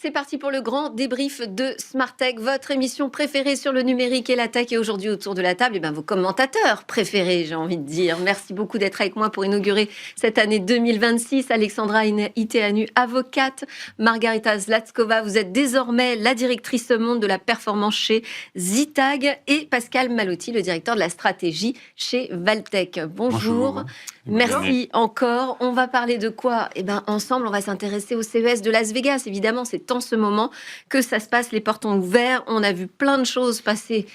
C'est parti pour le grand débrief de Smart Tech, votre émission préférée sur le numérique et la tech. Et aujourd'hui, autour de la table, vos commentateurs préférés, j'ai envie de dire. Merci beaucoup d'être avec moi pour inaugurer cette année 2026. Alexandra Iteanu, avocate. Margarita Zlatskova, vous êtes désormais la directrice monde de la performance chez Zitag. Et Pascal Malotti, le directeur de la stratégie chez Valtech. Bonjour. Merci encore. On va parler de quoi ? Ensemble, on va s'intéresser au CES de Las Vegas. Évidemment, c'est en ce moment que ça se passe. Les portons ouverts. On a vu plein de choses passer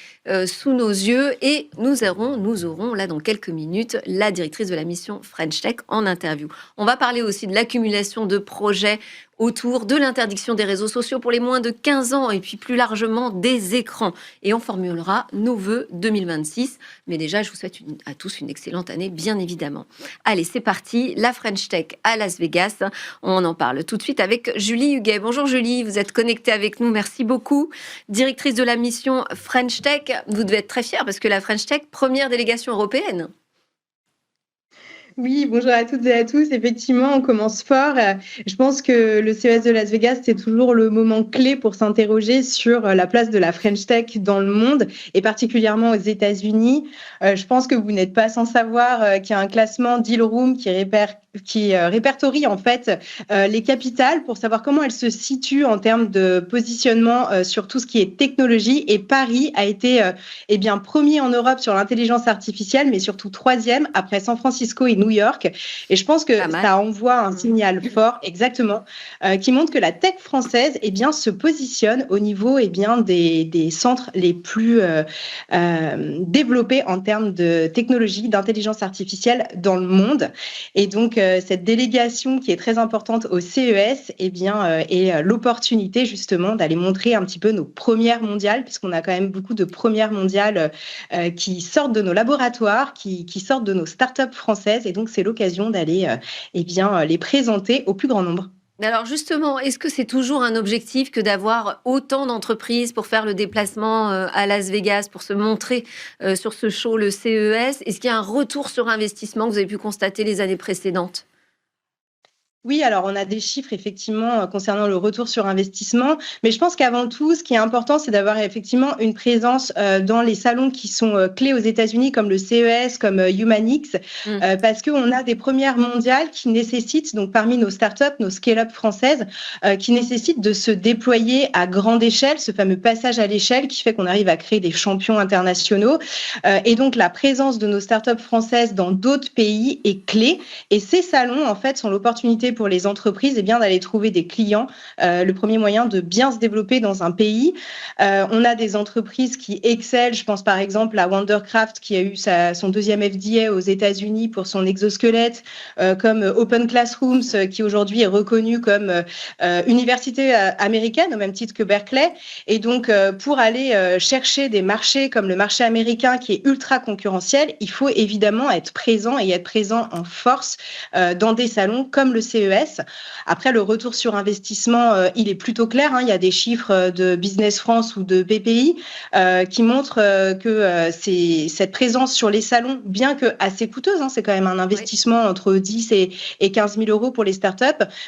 sous nos yeux. Et nous aurons là dans quelques minutes la directrice de la mission French Tech en interview. On va parler aussi de l'accumulation de projets autour de l'interdiction des réseaux sociaux pour les moins de 15 ans et puis plus largement des écrans. Et on formulera nos vœux 2026. Mais déjà, je vous souhaite à tous une excellente année, bien évidemment. Allez, c'est parti. La French Tech à Las Vegas. On en parle tout de suite avec Julie Huguet. Bonjour Julie, vous êtes connectée avec nous. Merci beaucoup. Directrice de la mission French Tech. Vous devez être très fière parce que la French Tech, première délégation européenne. Oui, bonjour à toutes et à tous. Effectivement, on commence fort. Je pense que le CES de Las Vegas, c'est toujours le moment clé pour s'interroger sur la place de la French Tech dans le monde et particulièrement aux États-Unis. Je pense que vous n'êtes pas sans savoir qu'il y a un classement Dealroom qui répertorie en fait les capitales pour savoir comment elles se situent en termes de positionnement sur tout ce qui est technologie. Et Paris a été premier en Europe sur l'intelligence artificielle, mais surtout troisième après San Francisco et New York. Et je pense que ça envoie un signal fort, exactement, qui montre que la tech française se positionne au niveau des centres les plus développés en termes de technologie, d'intelligence artificielle dans le monde. Et donc, cette délégation qui est très importante au CES est l'opportunité justement d'aller montrer un petit peu nos premières mondiales, puisqu'on a quand même beaucoup de premières mondiales qui sortent de nos laboratoires, qui sortent de nos startups françaises. Et donc, c'est l'occasion d'aller les présenter au plus grand nombre. Alors justement, est-ce que c'est toujours un objectif que d'avoir autant d'entreprises pour faire le déplacement à Las Vegas, pour se montrer sur ce show, le CES ? Est-ce qu'il y a un retour sur investissement que vous avez pu constater les années précédentes ? Oui, alors on a des chiffres effectivement concernant le retour sur investissement, mais je pense qu'avant tout, ce qui est important, c'est d'avoir effectivement une présence dans les salons qui sont clés aux États-Unis, comme le CES, comme Humanix, parce qu'on a des premières mondiales qui nécessitent, donc parmi nos startups, nos scale-up françaises, qui nécessitent de se déployer à grande échelle, ce fameux passage à l'échelle qui fait qu'on arrive à créer des champions internationaux. Et donc la présence de nos startups françaises dans d'autres pays est clé. Et ces salons, en fait, sont l'opportunité pour les entreprises d'aller trouver des clients, le premier moyen de bien se développer dans un pays. On a des entreprises qui excellent, je pense par exemple à Wondercraft qui a eu son deuxième FDA aux États-Unis pour son exosquelette, comme Open Classrooms qui aujourd'hui est reconnue comme université américaine au même titre que Berkeley. Et donc pour aller chercher des marchés comme le marché américain qui est ultra concurrentiel, il faut évidemment être présent et être présent en force dans des salons comme le CES. Après, le retour sur investissement, il est plutôt clair. Il y a des chiffres de Business France ou de PPI qui montrent que cette présence sur les salons, bien que assez coûteuse, c'est quand même un investissement entre 10 et 15 000 euros pour les startups,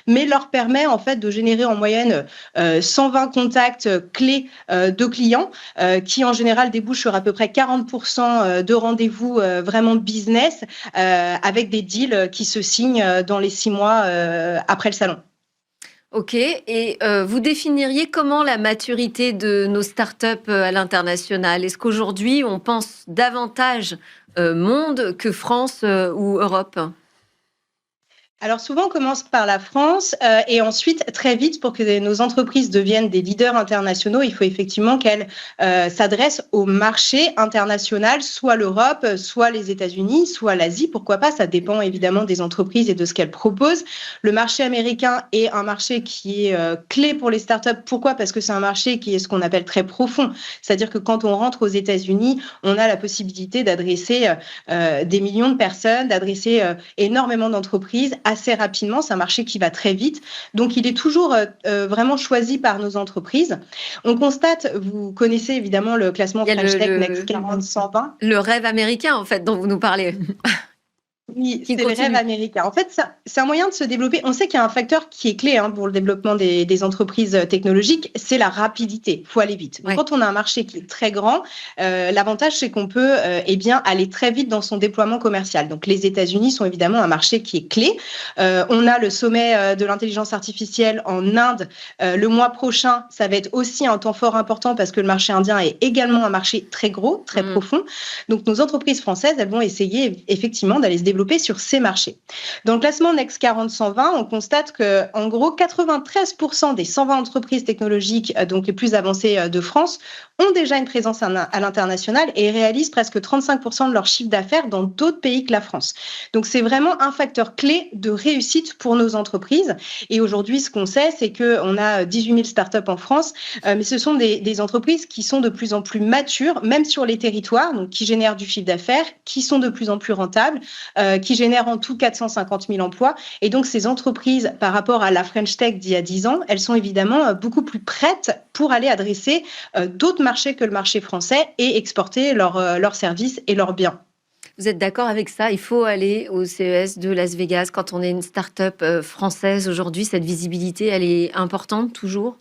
mais leur permet en fait de générer en moyenne 120 contacts clés de clients qui en général débouchent sur à peu près 40% de rendez-vous vraiment business avec des deals qui se signent dans les 6 mois après le salon. Ok, et vous définiriez comment la maturité de nos startups à l'international ? Est-ce qu'aujourd'hui, on pense davantage monde que France ou Europe ? Alors souvent, on commence par la France et ensuite, très vite, pour que nos entreprises deviennent des leaders internationaux, il faut effectivement qu'elles s'adressent au marché international, soit l'Europe, soit les États-Unis, soit l'Asie. Pourquoi pas ? Ça dépend évidemment des entreprises et de ce qu'elles proposent. Le marché américain est un marché qui est clé pour les startups. Pourquoi ? Parce que c'est un marché qui est ce qu'on appelle très profond. C'est-à-dire que quand on rentre aux États-Unis, on a la possibilité d'adresser des millions de personnes, d'adresser énormément d'entreprises assez rapidement. C'est un marché qui va très vite. Donc, il est toujours vraiment choisi par nos entreprises. On constate, vous connaissez évidemment le classement French Tech Next 40-120. Le rêve américain, en fait, dont vous nous parlez. Oui, qui c'est le rêve continue. américain. En fait, c'est un moyen de se développer. On sait qu'il y a un facteur qui est clé pour le développement des entreprises technologiques, c'est la rapidité. Il faut aller vite. Donc, Ouais. quand on a un marché qui est très grand, l'avantage, c'est qu'on peut aller très vite dans son déploiement commercial. Donc, les États-Unis sont évidemment un marché qui est clé. On a le sommet de l'intelligence artificielle en Inde le mois prochain. Ça va être aussi un temps fort important parce que le marché indien est également un marché très gros, très profond. Donc, nos entreprises françaises, elles vont essayer effectivement d'aller se développer sur ces marchés. Dans le classement Next 40-120, on constate que, en gros, 93% des 120 entreprises technologiques, donc les plus avancées de France, ont déjà une présence à l'international et réalisent presque 35% de leur chiffre d'affaires dans d'autres pays que la France. Donc, c'est vraiment un facteur clé de réussite pour nos entreprises. Et aujourd'hui, ce qu'on sait, c'est qu'on a 18 000 startups en France, mais ce sont des entreprises qui sont de plus en plus matures, même sur les territoires, donc qui génèrent du chiffre d'affaires, qui sont de plus en plus rentables, qui génèrent en tout 450 000 emplois. Et donc, ces entreprises, par rapport à la French Tech d'il y a 10 ans, elles sont évidemment beaucoup plus prêtes pour aller adresser d'autres marchés que le marché français et exporter leurs services et leurs biens. Vous êtes d'accord avec ça? Il faut aller au CES de Las Vegas quand on est une start-up française aujourd'hui. Cette visibilité, elle est importante toujours?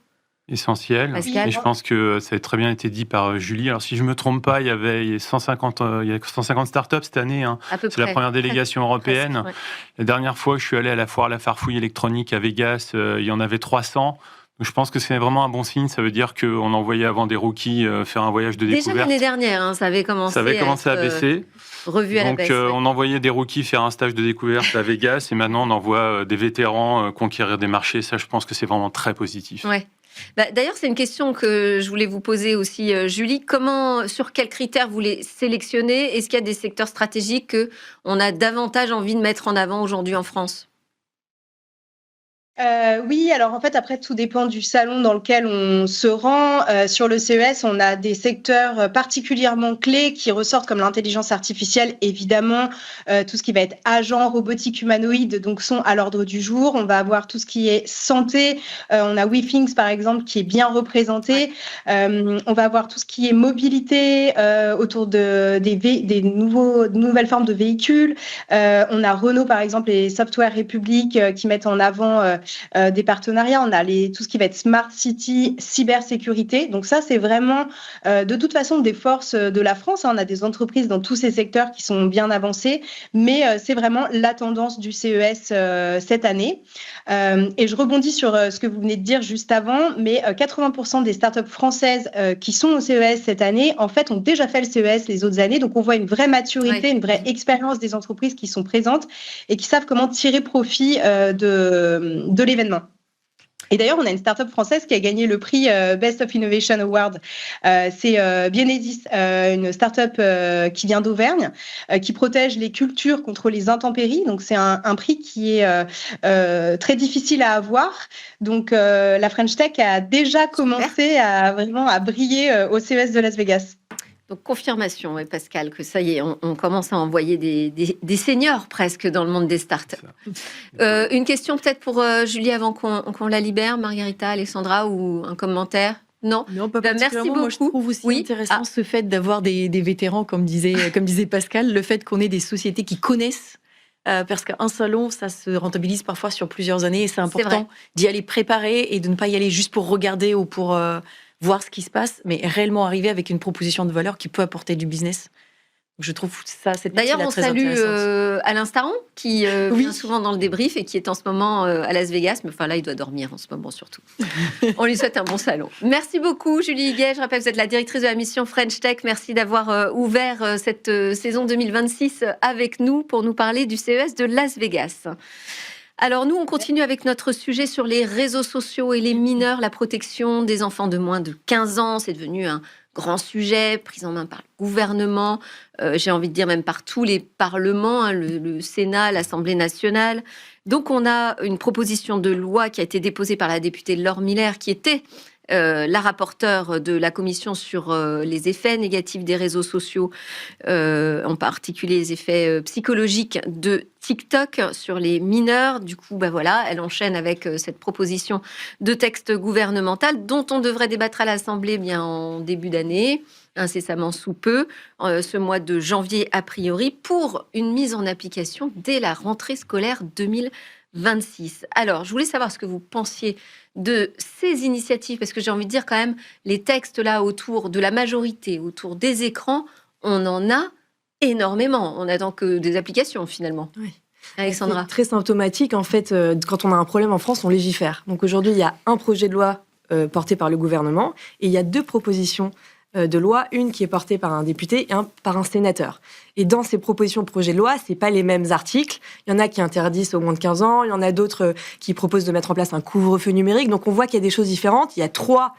Essentiel. Pascal? Et je pense que ça a très bien été dit par Julie. Alors, si je ne me trompe pas, il y a 150 startups cette année. À peu C'est la près. première délégation européenne. Presque, ouais. La dernière fois, je suis allé à la foire La Farfouille électronique à Vegas. Il y en avait 300. Donc, je pense que c'est vraiment un bon signe. Ça veut dire qu'on envoyait avant des rookies faire un voyage de découverte. Déjà l'année dernière, ça avait commencé, à baisser. Revu à la baisse. Donc, on envoyait des rookies faire un stage de découverte à Vegas. Et maintenant, on envoie des vétérans conquérir des marchés. Ça, je pense que c'est vraiment très positif. Ouais. D'ailleurs, c'est une question que je voulais vous poser aussi, Julie. Sur quels critères vous les sélectionnez? Est-ce qu'il y a des secteurs stratégiques qu'on a davantage envie de mettre en avant aujourd'hui en France? Oui, alors en fait, après, tout dépend du salon dans lequel on se rend. Sur le CES, on a des secteurs particulièrement clés qui ressortent comme l'intelligence artificielle, évidemment, tout ce qui va être agent, robotique humanoïde, donc sont à l'ordre du jour. On va avoir tout ce qui est santé. On a WeThings, par exemple, qui est bien représenté. On va avoir tout ce qui est mobilité autour de nouvelles formes de véhicules. On a Renault, par exemple, et Software République qui mettent en avant des partenariats. On a tout ce qui va être Smart City, cybersécurité. Donc ça, c'est vraiment de toute façon des forces de la France. On a des entreprises dans tous ces secteurs qui sont bien avancées, mais c'est vraiment la tendance du CES cette année. Et je rebondis sur ce que vous venez de dire juste avant, mais 80% des startups françaises qui sont au CES cette année, en fait, ont déjà fait le CES les autres années. Donc, on voit une vraie maturité, une vraie expérience des entreprises qui sont présentes et qui savent comment tirer profit de l'événement. Et d'ailleurs, on a une start-up française qui a gagné le prix Best of Innovation Award. C'est Bienedis, une start-up qui vient d'Auvergne, qui protège les cultures contre les intempéries. Donc, c'est un prix qui est très difficile à avoir. Donc, la French Tech a déjà commencé à briller au CES de Las Vegas. Donc, confirmation, ouais, Pascal, que ça y est, on commence à envoyer des seniors presque dans le monde des startups. Une question peut-être pour Julie avant qu'on la libère, Margarita, Alexandra, ou un commentaire? Non, pas merci beaucoup. Moi, je trouve aussi intéressant ce fait d'avoir des vétérans, comme disait Pascal, le fait qu'on ait des sociétés qui connaissent. Parce qu'un salon, ça se rentabilise parfois sur plusieurs années et c'est important d'y aller préparer et de ne pas y aller juste pour regarder ou pour voir ce qui se passe, mais réellement arriver avec une proposition de valeur qui peut apporter du business. Je trouve ça, cette D'ailleurs, on salue Alain Staron, qui vient Oui. souvent dans le débrief et qui est en ce moment à Las Vegas. Mais enfin, là, il doit dormir en ce moment, surtout. On lui souhaite un bon salon. Merci beaucoup, Julie Higuet. Je rappelle, vous êtes la directrice de la mission French Tech. Merci d'avoir ouvert cette saison 2026 avec nous pour nous parler du CES de Las Vegas. Alors nous, on continue avec notre sujet sur les réseaux sociaux et les mineurs, la protection des enfants de moins de 15 ans. C'est devenu un grand sujet, pris en main par le gouvernement, j'ai envie de dire même par tous les parlements, hein, le Sénat, l'Assemblée nationale. Donc on a une proposition de loi qui a été déposée par la députée Laure Miller, qui était la rapporteure de la commission sur les effets négatifs des réseaux sociaux, en particulier les effets psychologiques de TikTok sur les mineurs. Du coup, voilà, elle enchaîne avec cette proposition de texte gouvernemental dont on devrait débattre à l'Assemblée bien en début d'année, incessamment sous peu, ce mois de janvier a priori, pour une mise en application dès la rentrée scolaire 2026. Alors, je voulais savoir ce que vous pensiez de ces initiatives, parce que j'ai envie de dire quand même, les textes là autour de la majorité, autour des écrans, on en a énormément. On n'attend que des applications finalement. Oui. Alexandra. C'est très symptomatique, en fait, quand on a un problème en France, on légifère. Donc aujourd'hui, il y a un projet de loi porté par le gouvernement et il y a 2 propositions de loi, une qui est portée par un député et un par un sénateur. Et dans ces propositions de projet de loi, c'est pas les mêmes articles. Il y en a qui interdisent au moins de 15 ans, il y en a d'autres qui proposent de mettre en place un couvre-feu numérique. Donc on voit qu'il y a des choses différentes. Il y a 3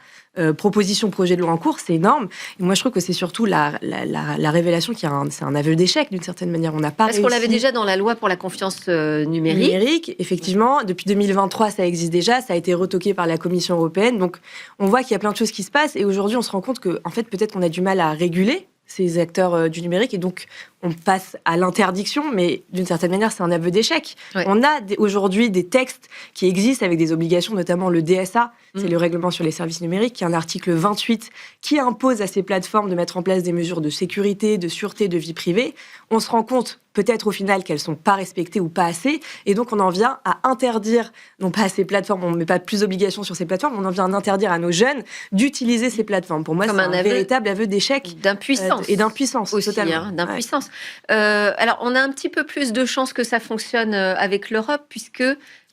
propositions de projet de loi en cours, c'est énorme. Et moi, je trouve que c'est surtout la révélation c'est un aveu d'échec d'une certaine manière. On n'a pas Parce qu'on l'avait déjà dans la loi pour la confiance numérique. Effectivement, depuis 2023, ça existe déjà. Ça a été retoqué par la Commission européenne. Donc, on voit qu'il y a plein de choses qui se passent. Et aujourd'hui, on se rend compte que, en fait, peut-être qu'on a du mal à réguler ces acteurs du numérique, et donc on passe à l'interdiction, mais d'une certaine manière, c'est un aveu d'échec. Ouais. On a aujourd'hui des textes qui existent avec des obligations, notamment le DSA, c'est le règlement sur les services numériques, qui est un article 28 qui impose à ces plateformes de mettre en place des mesures de sécurité, de sûreté, de vie privée. On se rend compte peut-être au final qu'elles ne sont pas respectées ou pas assez, et donc on en vient à interdire, non pas à ces plateformes, on ne met pas plus d'obligations sur ces plateformes, on en vient à interdire à nos jeunes d'utiliser ces plateformes. Pour moi, c'est un véritable aveu d'échec. D'impuissance. Et d'impuissance, aussi, totalement. D'impuissance. Ouais. Alors, on a un petit peu plus de chances que ça fonctionne avec l'Europe, puisque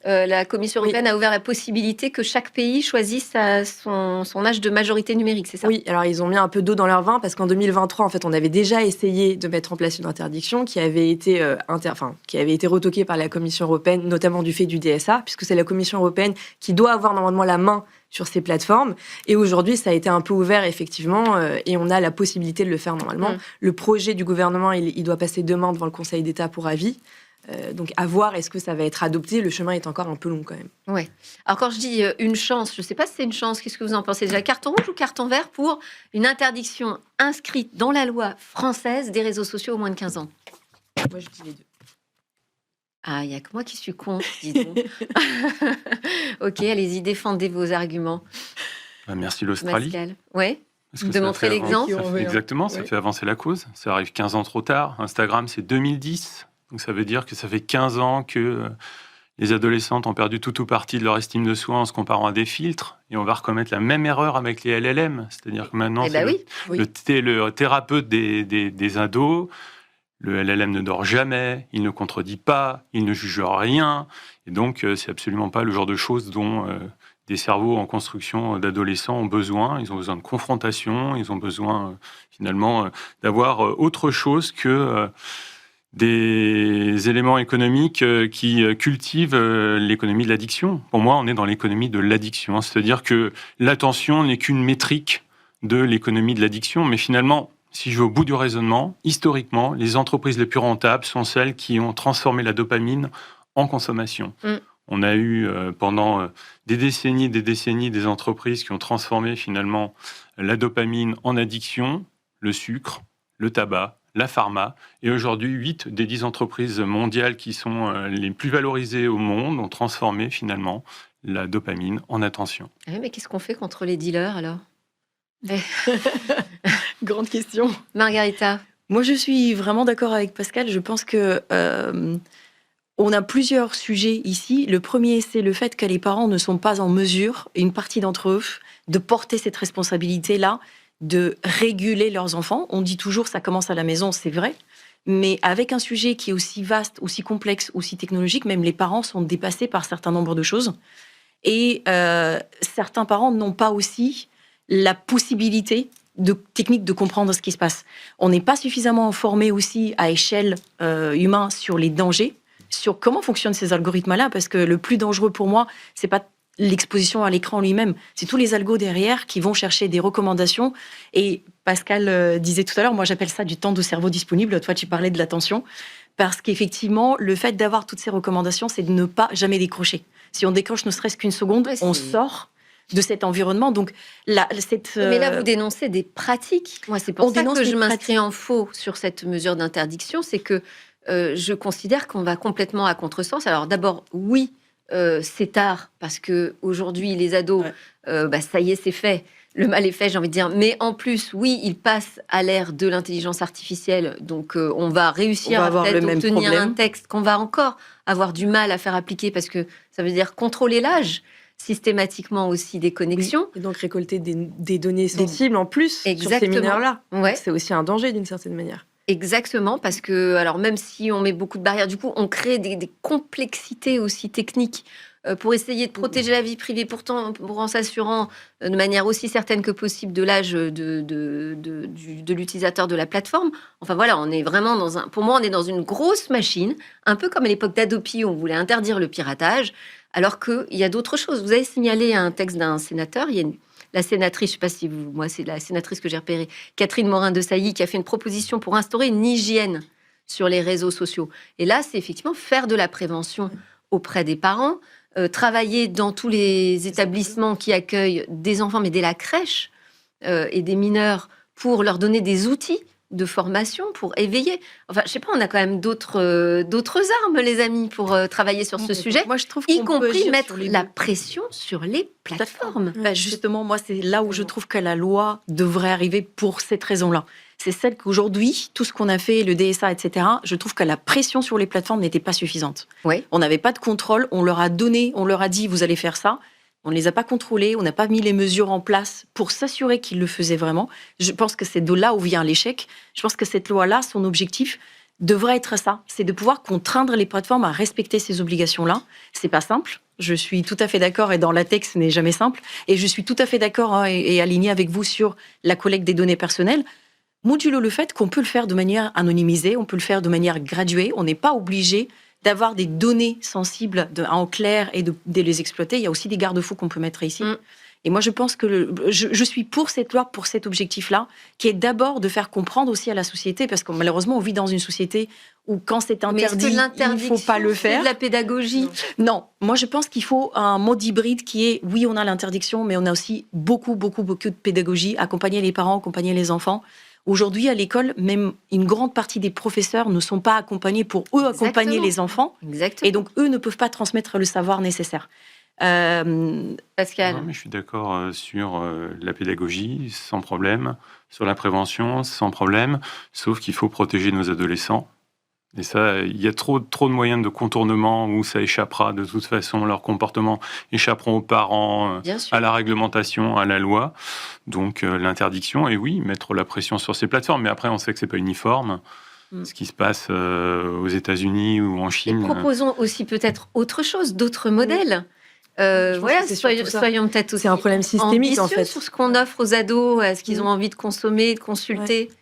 la Commission européenne a ouvert la possibilité que chaque pays choisisse son âge de majorité numérique, c'est ça? Oui, alors ils ont mis un peu d'eau dans leur vin, parce qu'en 2023, en fait, on avait déjà essayé de mettre en place une interdiction qui avait été, retoquée par la Commission européenne, notamment du fait du DSA, puisque c'est la Commission européenne qui doit avoir normalement la main sur ces plateformes. Et aujourd'hui, ça a été un peu ouvert, effectivement, et on a la possibilité de le faire normalement. Le projet du gouvernement, il doit passer demain devant le Conseil d'État pour avis. Donc, à voir, est-ce que ça va être adopté? Le chemin est encore un peu long, quand même. Ouais. Alors, quand je dis une chance, je ne sais pas si c'est une chance, qu'est-ce que vous en pensez déjà? Carton rouge ou carton vert pour une interdiction inscrite dans la loi française des réseaux sociaux aux moins de 15 ans? Moi, je dis les 2. Ah, il n'y a que moi qui suis con, dis donc. Ok, allez-y, défendez vos arguments. Merci l'Australie. Oui, de montrer l'exemple. Exactement, ça fait avancer la cause. Ça arrive 15 ans trop tard. Instagram, c'est 2010. Donc ça veut dire que ça fait 15 ans que les adolescentes ont perdu tout ou partie de leur estime de soi en se comparant à des filtres. Et on va recommettre la même erreur avec les LLM. C'est-à-dire que maintenant, le thérapeute des ados. Le LLM ne dort jamais, il ne contredit pas, il ne juge rien. Et donc, c'est absolument pas le genre de choses dont des cerveaux en construction d'adolescents ont besoin. Ils ont besoin de confrontation, ils ont besoin, finalement, d'avoir autre chose que des éléments économiques qui cultivent l'économie de l'addiction. Pour moi, on est dans l'économie de l'addiction. C'est-à-dire que l'attention n'est qu'une métrique de l'économie de l'addiction, mais finalement, si je vais au bout du raisonnement, historiquement, les entreprises les plus rentables sont celles qui ont transformé la dopamine en consommation. On a eu pendant des décennies des entreprises qui ont transformé finalement la dopamine en addiction, le sucre, le tabac, la pharma. Et aujourd'hui, 8 des 10 entreprises mondiales qui sont les plus valorisées au monde ont transformé finalement la dopamine en attention. Oui, mais qu'est-ce qu'on fait contre les dealers alors? Grande question. Margarita. Moi, je suis vraiment d'accord avec Pascal. Je pense que on a plusieurs sujets ici. Le premier, c'est le fait que les parents ne sont pas en mesure, une partie d'entre eux, de porter cette responsabilité-là, de réguler leurs enfants. On dit toujours ça commence à la maison, c'est vrai. Mais avec un sujet qui est aussi vaste, aussi complexe, aussi technologique, même les parents sont dépassés par un certain nombre de choses. Et certains parents n'ont pas aussi la possibilité technique de comprendre ce qui se passe. On n'est pas suffisamment formé aussi à échelle humaine sur les dangers, sur comment fonctionnent ces algorithmes-là, parce que le plus dangereux pour moi, c'est pas l'exposition à l'écran lui-même, c'est tous les algos derrière qui vont chercher des recommandations. Et Pascal disait tout à l'heure, moi j'appelle ça du temps de cerveau disponible. Toi, tu parlais de l'attention, parce qu'effectivement, le fait d'avoir toutes ces recommandations, c'est de ne pas jamais décrocher. Si on décroche ne serait-ce qu'une seconde, on sort de cet environnement. Donc, mais là, vous dénoncez des pratiques. Moi, c'est pour ça que je m'inscris en faux sur cette mesure d'interdiction. C'est que je considère qu'on va complètement à contresens. Alors d'abord, oui, c'est tard, parce qu'aujourd'hui, les ados, ça y est, c'est fait. Le mal est fait, j'ai envie de dire. Mais en plus, oui, ils passent à l'ère de l'intelligence artificielle. Donc, on va réussir à peut-être obtenir un texte qu'on va encore avoir du mal à faire appliquer, parce que ça veut dire contrôler l'âge systématiquement aussi des connexions. Oui, et donc récolter des données sensibles en plus sur ces mineurs-là. Ouais. C'est aussi un danger d'une certaine manière. Exactement, parce que, alors même si on met beaucoup de barrières, du coup, on crée des complexités aussi techniques pour essayer de protéger la vie privée, pourtant en s'assurant de manière aussi certaine que possible de l'âge de l'utilisateur de la plateforme. Enfin voilà, on est vraiment pour moi, on est dans une grosse machine, un peu comme à l'époque d'Adopi où on voulait interdire le piratage, alors qu'il y a d'autres choses. Vous avez signalé un texte d'un sénateur, il y a la sénatrice, je ne sais pas si moi c'est la sénatrice que j'ai repérée, Catherine Morin-Desailly, qui a fait une proposition pour instaurer une hygiène sur les réseaux sociaux. Et là, c'est effectivement faire de la prévention auprès des parents, travailler dans tous les établissements qui accueillent des enfants, mais dès la crèche, et des mineurs, pour leur donner des outils de formation, pour éveiller. Enfin, je sais pas, on a quand même d'autres armes, les amis, pour travailler sur ce sujet. Moi, je trouve y compris mettre la pression sur les plateformes. Justement, moi, c'est là où je trouve que la loi devrait arriver pour cette raison-là. C'est celle qu'aujourd'hui, tout ce qu'on a fait, le DSA, etc., je trouve que la pression sur les plateformes n'était pas suffisante. Oui. On n'avait pas de contrôle, on leur a dit, vous allez faire ça. On ne les a pas contrôlés, on n'a pas mis les mesures en place pour s'assurer qu'ils le faisaient vraiment. Je pense que c'est de là où vient l'échec. Je pense que cette loi-là, son objectif devrait être ça, c'est de pouvoir contraindre les plateformes à respecter ces obligations-là. C'est pas simple. Je suis tout à fait d'accord, et dans la texte, ce n'est jamais simple. Et je suis tout à fait d'accord et alignée avec vous sur la collecte des données personnelles. Modulo le fait qu'on peut le faire de manière anonymisée, on peut le faire de manière graduée. On n'est pas obligé d'avoir des données sensibles en clair et de les exploiter. Il y a aussi des garde-fous qu'on peut mettre ici. Et moi, je pense que je suis pour cette loi, pour cet objectif-là, qui est d'abord de faire comprendre aussi à la société, parce que malheureusement, on vit dans une société où quand c'est interdit, il ne faut pas le faire. C'est de la pédagogie. Non, moi je pense qu'il faut un mode hybride qui est, oui, on a l'interdiction, mais on a aussi beaucoup de pédagogie, accompagner les parents, accompagner les enfants. Aujourd'hui, à l'école, même une grande partie des professeurs ne sont pas accompagnés pour eux accompagner les enfants. Exactement. Et donc, eux ne peuvent pas transmettre le savoir nécessaire. Pascal. Non, mais je suis d'accord sur la pédagogie, sans problème, sur la prévention, sans problème, sauf qu'il faut protéger nos adolescents. Et ça, il y a trop de moyens de contournement où ça échappera de toute façon, leurs comportements échapperont aux parents, à la réglementation, à la loi. Donc l'interdiction, et oui, mettre la pression sur ces plateformes. Mais après, on sait que c'est pas uniforme. Ce qui se passe aux États-Unis ou en Chine. Et proposons aussi peut-être autre chose, d'autres modèles. Voilà, soyons peut-être aussi. C'est un problème systémique en fait. Sur ce qu'on offre aux ados, à ce qu'ils ont envie de consommer, de consulter. Ouais.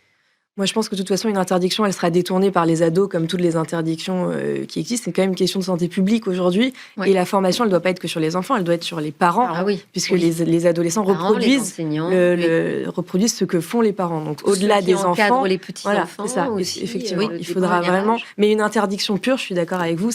Moi, je pense que de toute façon, une interdiction, elle sera détournée par les ados, comme toutes les interdictions qui existent. C'est quand même une question de santé publique aujourd'hui. Oui. Et la formation, elle ne doit pas être que sur les enfants, elle doit être sur les parents, puisque les adolescents reproduisent ce que font les parents. Donc, au-delà des enfants, les petits enfants, c'est ça. Aussi, effectivement, il faudra vraiment. Mais une interdiction pure, je suis d'accord avec vous,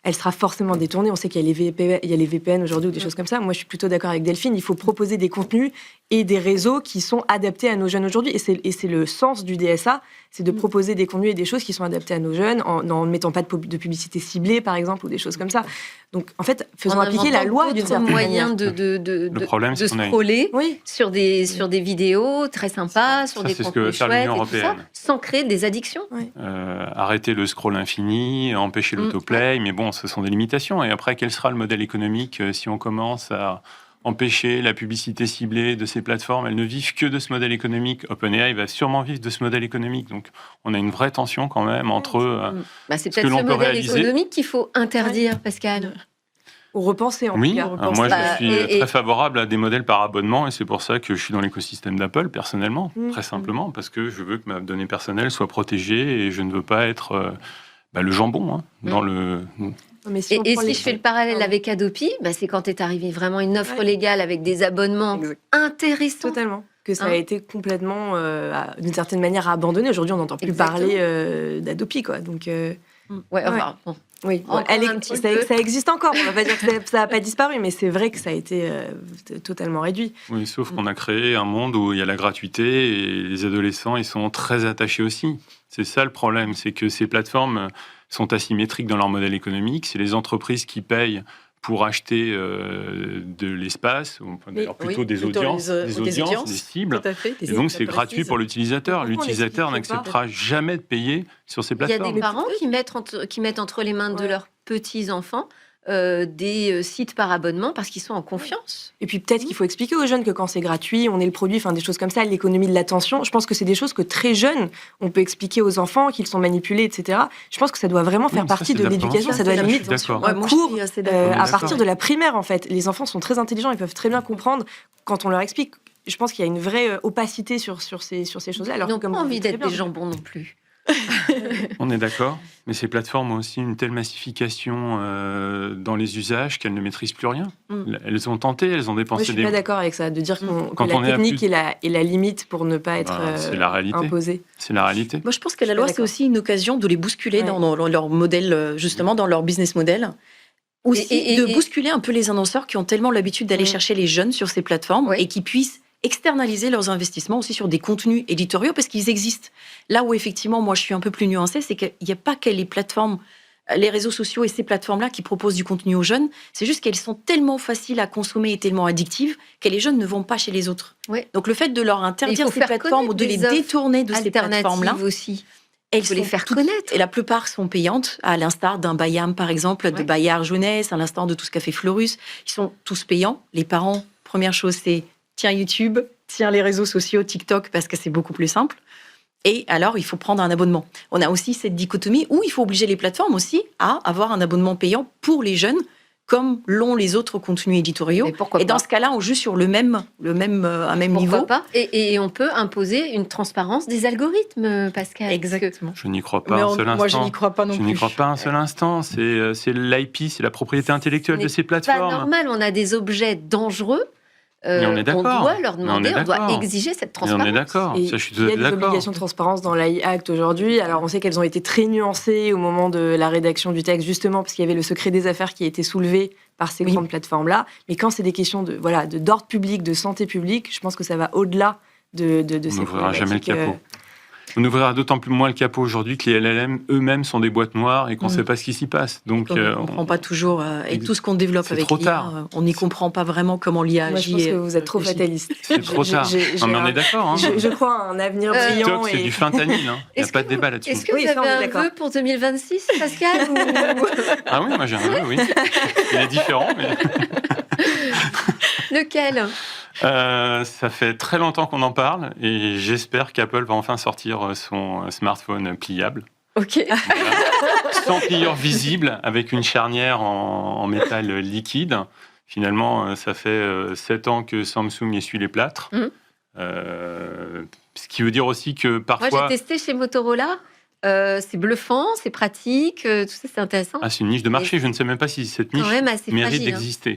elle sera forcément détournée. On sait qu'il y a les VPN aujourd'hui ou des choses comme ça. Moi, je suis plutôt d'accord avec Delphine. Il faut proposer des contenus et des réseaux qui sont adaptés à nos jeunes aujourd'hui. Et c'est le sens du DSA, c'est de proposer des contenus et des choses qui sont adaptés à nos jeunes, en ne mettant pas de publicité ciblée, par exemple, ou des choses comme ça. Donc, en fait, faisons appliquer la loi d'une certaine manière. Le problème, c'est scroller sur des vidéos très sympas, sur des contenus chouettes, et tout ça, sans créer des addictions. Arrêter le scroll infini, empêcher l'autoplay, mais bon, ce sont des limitations. Et après, quel sera le modèle économique si on commence à empêcher la publicité ciblée de ces plateformes? Elles ne vivent que de ce modèle économique. OpenAI va sûrement vivre de ce modèle économique. Donc, on a une vraie tension quand même entre c'est peut-être ce modèle économique qu'il faut interdire, Pascal. Ou repenser en tout cas. Moi, je suis très favorable à des modèles par abonnement, et c'est pour ça que je suis dans l'écosystème d'Apple, personnellement, très simplement, parce que je veux que ma donnée personnelle soit protégée, et je ne veux pas être le jambon dans le... Mais si je fais le parallèle avec Adopi, c'est quand est arrivée vraiment une offre légale avec des abonnements intéressants. Totalement. Que ça a été complètement, d'une certaine manière, abandonné. Aujourd'hui, on n'entend plus parler d'Adopi, quoi. Donc, Oui, Encore un petit peu. ça existe encore. On va pas dire que ça n'a pas disparu, mais c'est vrai que ça a été totalement réduit. Oui, sauf qu'on a créé un monde où il y a la gratuité et les adolescents, ils sont très attachés aussi. C'est ça le problème, c'est que ces plateformes sont asymétriques dans leur modèle économique. C'est les entreprises qui payent pour acheter de l'espace, ou d'ailleurs plutôt des audiences, des cibles. Tout à fait, Et donc, c'est gratuit pour l'utilisateur. Pourquoi on L'utilisateur l'explique n'acceptera jamais de payer sur ces Il y a plateformes. des parents qui mettent entre les mains de leurs petits-enfants des sites par abonnement parce qu'ils sont en confiance. Et puis peut-être qu'il faut expliquer aux jeunes que quand c'est gratuit, on est le produit, des choses comme ça, l'économie de l'attention. Je pense que c'est des choses que très jeunes, on peut expliquer aux enfants qu'ils sont manipulés, etc. Je pense que ça doit vraiment faire partie de l'éducation. Ça doit être limite D'accord. cours à partir de la primaire, en fait. Les enfants sont très intelligents, ils peuvent très bien comprendre quand on leur explique. Je pense qu'il y a une vraie opacité sur ces choses-là. Ils n'ont pas envie d'être des jambons non plus. On est d'accord, mais ces plateformes ont aussi une telle massification dans les usages qu'elles ne maîtrisent plus rien. Elles ont tenté, elles ont dépensé Moi, je suis pas d'accord avec ça, de dire que la technique est la limite pour ne pas être imposée. C'est la réalité. Moi, je pense que la loi, c'est aussi une occasion de les bousculer dans leur modèle, justement, dans leur business model. Aussi, de bousculer un peu les annonceurs qui ont tellement l'habitude d'aller chercher les jeunes sur ces plateformes et qui puissent externaliser leurs investissements aussi sur des contenus éditoriaux parce qu'ils existent. Là où effectivement, moi, je suis un peu plus nuancée, c'est qu'il n'y a pas que les plateformes, les réseaux sociaux et ces plateformes-là qui proposent du contenu aux jeunes. C'est juste qu'elles sont tellement faciles à consommer et tellement addictives que les jeunes ne vont pas chez les autres. Ouais. Donc le fait de leur interdire ces plateformes ou de les détourner de ces plateformes-là, aussi. elles faut les faire connaître. Et la plupart sont payantes, à l'instar d'un Bayam, par exemple, de Bayard Jeunesse, à l'instar de tout ce qu'a fait Fleurus. Ils sont tous payants. Les parents, première chose, c'est tiens YouTube, tiens les réseaux sociaux, TikTok, parce que c'est beaucoup plus simple. Et alors, il faut prendre un abonnement. On a aussi cette dichotomie où il faut obliger les plateformes aussi à avoir un abonnement payant pour les jeunes, comme l'ont les autres contenus éditoriaux. Et dans ce cas-là, on joue sur un même niveau. Pourquoi pas et on peut imposer une transparence des algorithmes, Pascal. Exactement. Je n'y crois pas un seul instant. Moi, je n'y crois pas non plus. Je n'y crois pas un seul instant. C'est l'IP, c'est la propriété intellectuelle de ces plateformes. C'est pas normal, on a des objets dangereux. On est d'accord. On doit leur demander, on doit exiger cette transparence. On est d'accord. Il y a des obligations de transparence dans l'AI Act aujourd'hui. Alors, on sait qu'elles ont été très nuancées au moment de la rédaction du texte, justement parce qu'il y avait le secret des affaires qui a été soulevé par ces grandes plateformes-là. Mais quand c'est des questions d'ordre public, de santé publique, je pense que ça va au-delà de ces problématiques. On n'ouvrira jamais le capot. On ouvrira d'autant plus moins le capot aujourd'hui que les LLM eux-mêmes sont des boîtes noires et qu'on ne sait pas ce qui s'y passe. Donc, on ne comprend pas toujours. Et tout ce qu'on développe avec l'IA, on n'y comprend pas vraiment comment l'IA agit. Moi, je pense que vous êtes trop fataliste. C'est trop tard. Non, mais on est d'accord. Hein. Je crois à un avenir brillant. TikTok, c'est du fentanyl. Il n'y a pas de débat là-dessus. Est-ce que vous avez un vœu pour 2026, Pascal Ah oui, moi j'ai un vœu, oui. Il est différent, mais... Lequel ? Ça fait très longtemps qu'on en parle et j'espère qu'Apple va enfin sortir son smartphone pliable. Ok. Voilà. Sans pliure visible, avec une charnière en métal liquide. Finalement, ça fait 7 ans que Samsung essuie les plâtres. Ce qui veut dire aussi que parfois... Moi, j'ai testé chez Motorola. C'est bluffant, c'est pratique, tout ça, c'est intéressant. Ah, c'est une niche de marché. Je ne sais même pas si cette niche mérite d'exister.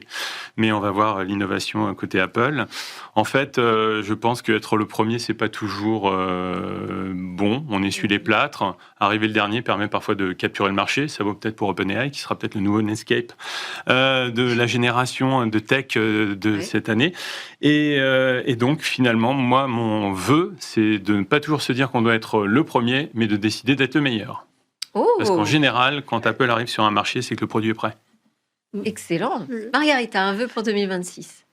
Mais on va voir l'innovation côté Apple. En fait, je pense qu'être le premier, c'est pas toujours bon. On essuie les plâtres. Arriver le dernier permet parfois de capturer le marché. Ça vaut peut-être pour OpenAI, qui sera peut-être le nouveau Netscape de la génération de tech de cette année. Et donc, finalement, moi, mon vœu, c'est de ne pas toujours se dire qu'on doit être le premier, mais de décider d'être le meilleur. Parce qu'en général, quand Apple arrive sur un marché, c'est que le produit est prêt. Excellent. Margarita, un vœu pour 2026 ?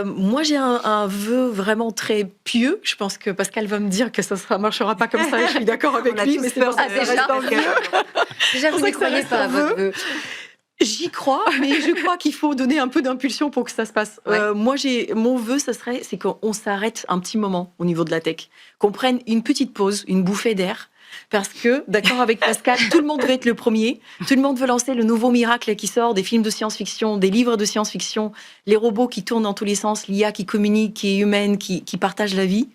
Moi, j'ai un vœu vraiment très pieux. Je pense que Pascal va me dire que ça ne marchera pas comme ça. Et je suis d'accord avec lui, mais c'est pour ça que ça reste un vœu. Déjà, vous n'y croyez pas à votre vœu. J'y crois, mais je crois qu'il faut donner un peu d'impulsion pour que ça se passe. Moi, mon vœu, c'est qu'on s'arrête un petit moment au niveau de la tech, qu'on prenne une petite pause, une bouffée d'air. Parce que, d'accord avec Pascal, tout le monde veut être le premier. Tout le monde veut lancer le nouveau miracle qui sort, des films de science-fiction, des livres de science-fiction, les robots qui tournent dans tous les sens, l'IA qui communique, qui est humaine, qui partage la vie.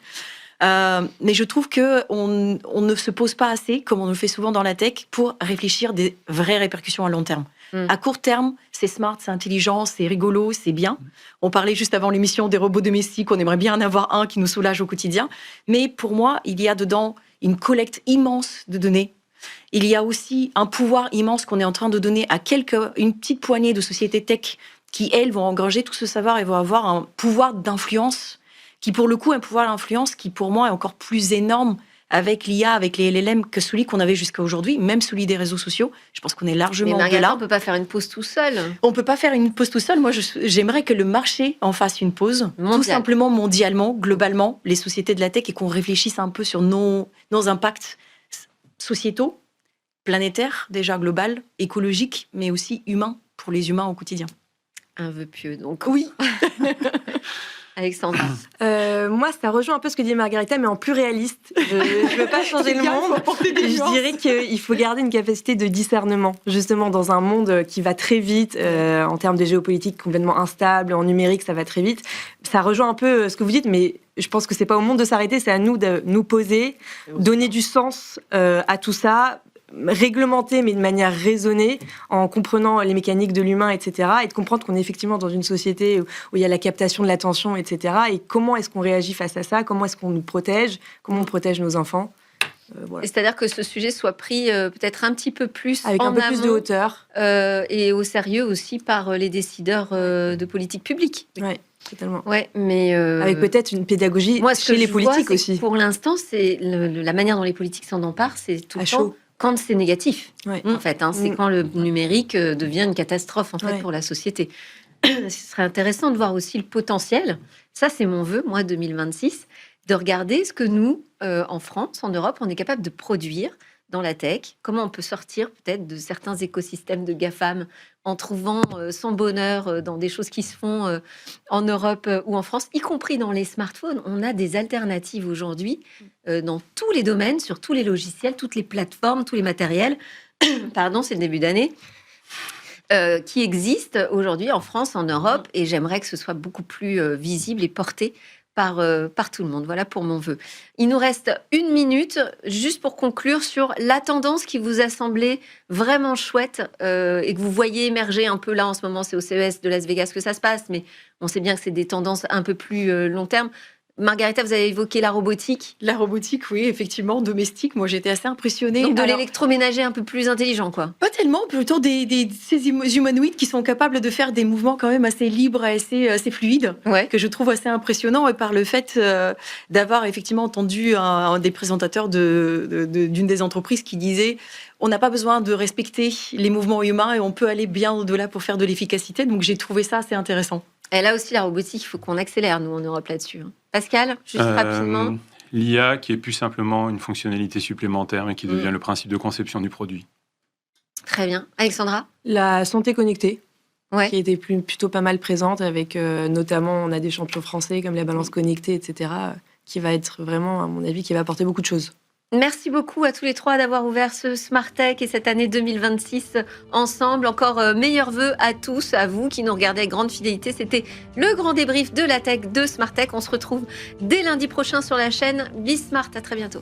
Mais je trouve qu'on ne se pose pas assez, comme on le fait souvent dans la tech, pour réfléchir des vraies répercussions à long terme. À court terme, c'est smart, c'est intelligent, c'est rigolo, c'est bien. On parlait juste avant l'émission des robots domestiques, on aimerait bien en avoir un qui nous soulage au quotidien. Mais pour moi, il y a dedans une collecte immense de données Il y a aussi un pouvoir immense qu'on est en train de donner à une petite poignée de sociétés tech qui, elles, vont engranger tout ce savoir et vont avoir un pouvoir d'influence qui, pour le coup, un pouvoir d'influence qui, pour moi, est encore plus énorme avec l'IA, avec les LLM, que celui qu'on avait jusqu'à aujourd'hui, même celui des réseaux sociaux. Je pense qu'on est largement Mais Margarita, là. on ne peut pas faire une pause tout seul. On ne peut pas faire une pause tout seul. Moi, j'aimerais que le marché en fasse une pause, tout simplement mondialement, globalement, les sociétés de la tech, et qu'on réfléchisse un peu sur nos impacts sociétaux, planétaires, déjà global, écologiques, mais aussi humains, pour les humains au quotidien. Un vœu pieux, donc. Oui. Alexandra. Moi, ça rejoint un peu ce que dit Margarita, mais en plus réaliste. Je ne veux pas changer le monde. Je dirais qu'il faut garder une capacité de discernement, justement, dans un monde qui va très vite, en termes de géopolitique complètement instable, en numérique, ça va très vite. Ça rejoint un peu ce que vous dites, mais je pense que c'est pas au monde de s'arrêter, c'est à nous de nous poser, donner du sens à tout ça, réglementer, mais de manière raisonnée, en comprenant les mécaniques de l'humain, etc., et de comprendre qu'on est effectivement dans une société où il y a la captation de l'attention, etc., et comment est-ce qu'on réagit face à ça, comment est-ce qu'on nous protège, comment on protège nos enfants. Voilà. C'est-à-dire que ce sujet soit pris peut-être un petit peu plus avec un peu plus de hauteur. Et au sérieux aussi par les décideurs de politique publique. Oui, totalement. Ouais, mais avec peut-être une pédagogie chez les politiques aussi. Pour l'instant, c'est la manière dont les politiques s'en emparent, c'est tout le temps quand c'est négatif. Ouais. En fait, c'est quand le numérique devient une catastrophe en fait pour la société. Ce serait intéressant de voir aussi le potentiel. Ça, c'est mon vœu, moi, 2026, de regarder ce que nous, en France, en Europe, on est capable de produire dans la tech, comment on peut sortir peut-être de certains écosystèmes de GAFAM en trouvant son bonheur dans des choses qui se font en Europe ou en France, y compris dans les smartphones. On a des alternatives aujourd'hui dans tous les domaines, sur tous les logiciels, toutes les plateformes, tous les matériels. Pardon, c'est le début d'année. Qui existent aujourd'hui en France, en Europe, et j'aimerais que ce soit beaucoup plus visible et porté par tout le monde. Voilà pour mon vœu. Il nous reste 1 minute, juste pour conclure, sur la tendance qui vous a semblé vraiment chouette et que vous voyez émerger un peu là en ce moment. C'est au CES de Las Vegas que ça se passe, mais on sait bien que c'est des tendances un peu plus long terme. Margarita, vous avez évoqué la robotique. La robotique, oui, effectivement, domestique. Moi, j'étais assez impressionnée. Donc l'électroménager un peu plus intelligent, quoi. Pas tellement, plutôt ces humanoïdes qui sont capables de faire des mouvements quand même assez libres, assez fluides, que je trouve assez impressionnant. Et par le fait d'avoir effectivement entendu un des présentateurs d'une des entreprises qui disait on n'a pas besoin de respecter les mouvements humains et on peut aller bien au-delà pour faire de l'efficacité. Donc j'ai trouvé ça assez intéressant. Et là aussi, la robotique, il faut qu'on accélère, nous, en Europe, là-dessus. Pascal, juste rapidement. L'IA qui est plus simplement une fonctionnalité supplémentaire et qui devient le principe de conception du produit. Très bien. Alexandra ? La santé connectée, qui était plutôt pas mal présente, avec notamment, on a des champions français comme la balance connectée, etc., qui va être vraiment, à mon avis, qui va apporter beaucoup de choses. Merci beaucoup à tous les trois d'avoir ouvert ce Smart Tech et cette année 2026 ensemble. Encore meilleurs vœux à tous, à vous qui nous regardez avec grande fidélité. C'était le grand débrief de la tech de Smart Tech. On se retrouve dès lundi prochain sur la chaîne Be Smart. À très bientôt.